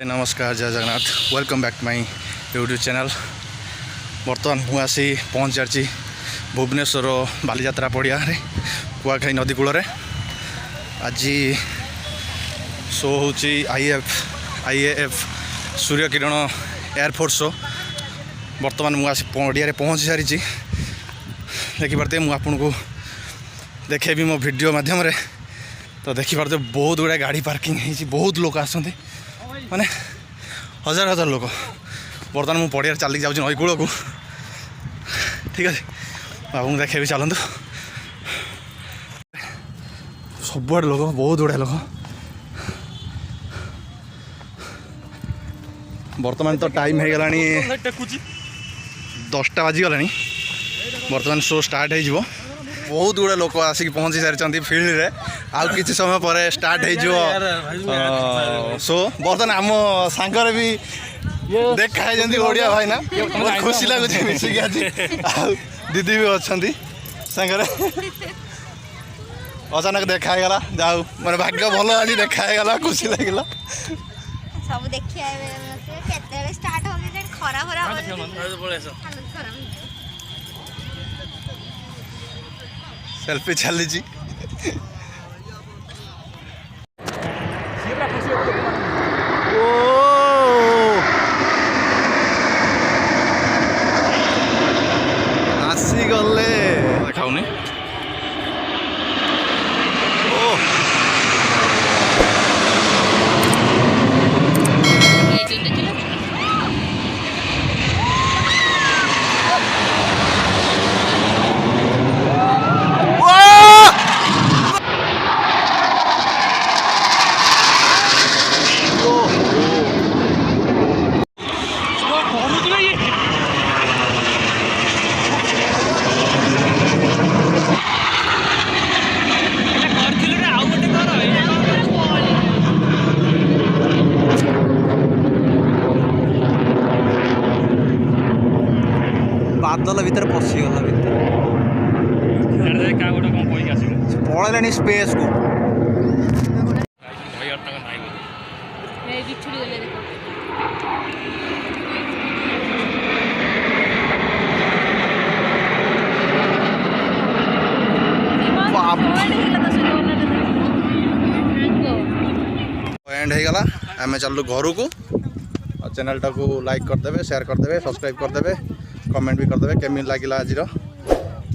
नमस्कार जय Jagannath welcome back to my YouTube channel. बर्तमान मुझे पहुँच जाती भुवनेश्वर बालीजात्रा पड़िया कुआखाई नदी कूल आज शो होची IAF सूर्यकिरण एयरफोर्स शो। बर्तमान मुझे पड़िया पहुँची सारी देखिपारे मुझे देखेबी मो वीडियो माध्यम तो देखिपारे बहुत गुड़ा गाड़ी पार्किंग है, बहुत लोग आसते माने हजार हजार लोग। बर्तमान मुझे पड़िया चलिक जाऊँ नई कूल को, ठीक है बाबू देखे चलतु सबुआड़े लोग बहुत गुड़ा लोग। बर्तमान तो टाइम हो गला 10टा बाजिगला। बर्तमान शो स्टार्ट हो बहुत गुड़ा लोग आसिक पहुँची सारी फिल्ड रे। आउ किसी समय पर स्टार्ट हो शो। बर्तमान आम सांगरे भी देखा है जमी ओडिया भाई ना, बहुत खुशी लगुच मिसिक आज दीदी भी अच्छा सांगरे अचानक देखा गला। जाऊ मैंने भाग्य भल आज देखा गला, खुशी लगे सब देखिए केते स्टार्ट हो गए खरा खरा सेल्फी चली आसी गले देखाऊनी बादल भितर पशिगला पड़े स्पेस को एंड हो गला। आम चलू घर को चैनल टा को लाइक करदे, शेयर करदे, सब्सक्राइब करदे, कमेंट भी करदे केमी लगिला आज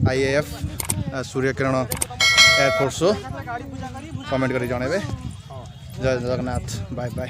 IAF सूर्यकिरण एयरफोर्स शो कमेंट कर जन। जय जगन्नाथ, बाय बाय।